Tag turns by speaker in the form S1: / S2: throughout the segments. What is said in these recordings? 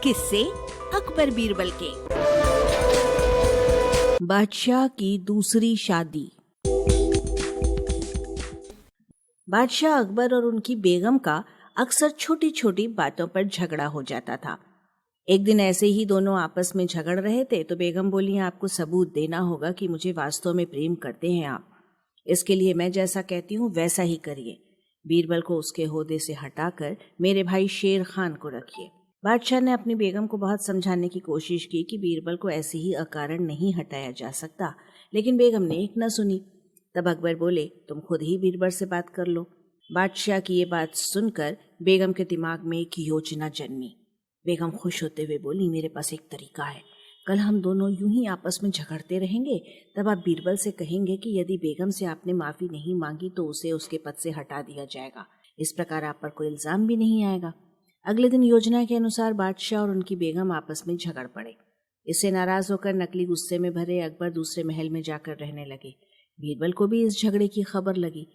S1: किस्से अकबर बीरबल के। बादशाह की दूसरी शादी। बादशाह अकबर और उनकी बेगम का अक्सर छोटी छोटी बातों पर झगड़ा हो जाता था। एक दिन ऐसे ही दोनों आपस में झगड़ रहे थे तो बेगम बोली, आपको सबूत देना होगा कि मुझे वास्तव में प्रेम करते हैं आप। इसके लिए मैं जैसा कहती हूँ वैसा ही करिए। बीरबल को उसके ओहदे से हटाकर मेरे भाई शेर खान को रखिए। बादशाह ने अपनी बेगम को बहुत समझाने की कोशिश की कि बीरबल को ऐसे ही अकारण नहीं हटाया जा सकता, लेकिन बेगम ने एक न सुनी। तब अकबर बोले, तुम खुद ही बीरबल से बात कर लो। बादशाह की ये बात सुनकर बेगम के दिमाग में एक योजना जन्मी। बेगम खुश होते हुए बोली, मेरे पास एक तरीका है। कल हम दोनों यूं ही आपस में झगड़ते रहेंगे, तब आप बीरबल से कहेंगे कि यदि बेगम से आपने माफी नहीं मांगी तो उसे उसके पद से हटा दिया जाएगा। इस प्रकार आप पर कोई इल्जाम भी नहीं आएगा। अगले दिन योजना के अनुसार बादशाह और उनकी बेगम आपस में झगड़ पड़े। इससे नाराज होकर नकली गुस्से में भरे अकबर दूसरे महल में जाकर रहने लगे। बीरबल को भी इस झगड़े की खबर लगी।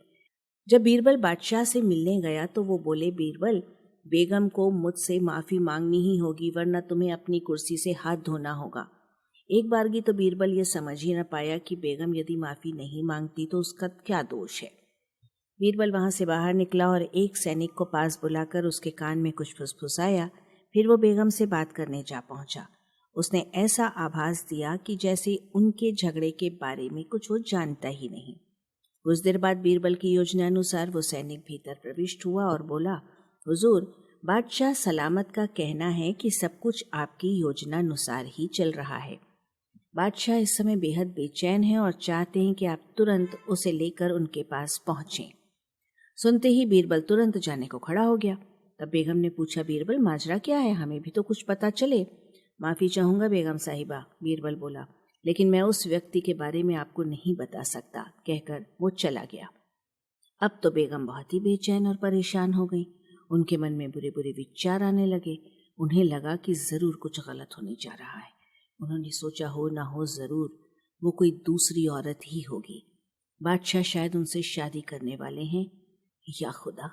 S1: जब बीरबल बादशाह से मिलने गया तो वो बोले, बीरबल, बेगम को मुझसे माफी मांगनी ही होगी, वरना तुम्हें अपनी कुर्सी से हाथ धोना होगा। एक बारगी तो बीरबल ये समझ ही न पाया कि बेगम यदि माफी नहीं मांगती तो उसका क्या दोष है। बीरबल वहां से बाहर निकला और एक सैनिक को पास बुलाकर उसके कान में कुछ फुसफुसाया। फिर वो बेगम से बात करने जा पहुंचा। उसने ऐसा आभास दिया कि जैसे उनके झगड़े के बारे में कुछ वो जानता ही नहीं। कुछ देर बाद बीरबल की योजना अनुसार वो सैनिक भीतर प्रविष्ट हुआ और बोला, हुजूर, बादशाह सलामत का कहना है कि सब कुछ आपकी योजना अनुसार ही चल रहा है। बादशाह इस समय बेहद बेचैन है और चाहते हैं कि आप तुरंत उसे लेकर उनके पास पहुंचें। सुनते ही बीरबल तुरंत जाने को खड़ा हो गया। तब बेगम ने पूछा, बीरबल, माजरा क्या है, हमें भी तो कुछ पता चले। माफी चाहूंगा बेगम साहिबा, बीरबल बोला, लेकिन मैं उस व्यक्ति के बारे में आपको नहीं बता सकता, कहकर वो चला गया। अब तो बेगम बहुत ही बेचैन और परेशान हो गई। उनके मन में बुरे बुरे विचार आने लगे। उन्हें लगा कि जरूर कुछ गलत होने जा रहा है। उन्होंने सोचा, हो ना हो जरूर वो कोई दूसरी औरत ही होगी। बादशाह शायद उनसे शादी करने वाले हैं। या खुदा,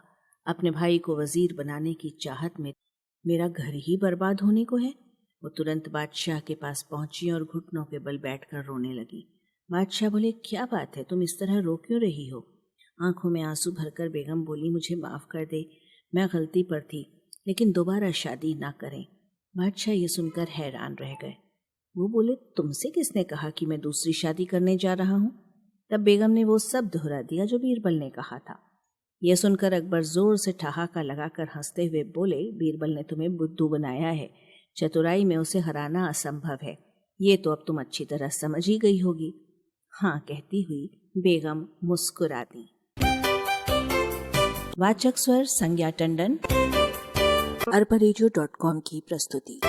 S1: अपने भाई को वजीर बनाने की चाहत में मेरा घर ही बर्बाद होने को है। वो तुरंत बादशाह के पास पहुंची और घुटनों के बल बैठकर रोने लगी। बादशाह बोले, क्या बात है, तुम इस तरह रो क्यों रही हो? आंखों में आंसू भरकर बेगम बोली, मुझे माफ कर दे, मैं गलती पर थी, लेकिन दोबारा शादी ना करें। बादशाह ये सुनकर हैरान रह गए। वो बोले, तुमसे किसने कहा कि मैं दूसरी शादी करने जा रहा हूँ? तब बेगम ने वो सब दोहरा दिया जो बीरबल ने कहा था। यह सुनकर अकबर जोर से ठहाका लगाकर हंसते हुए बोले, बीरबल ने तुम्हें बुद्धू बनाया है, चतुराई में उसे हराना असंभव है। ये तो अब तुम अच्छी तरह समझ ही गई होगी। हाँ, कहती हुई बेगम मुस्कुरा दी। वाचक स्वर संज्ञा टंडन, arparegio.com की प्रस्तुति।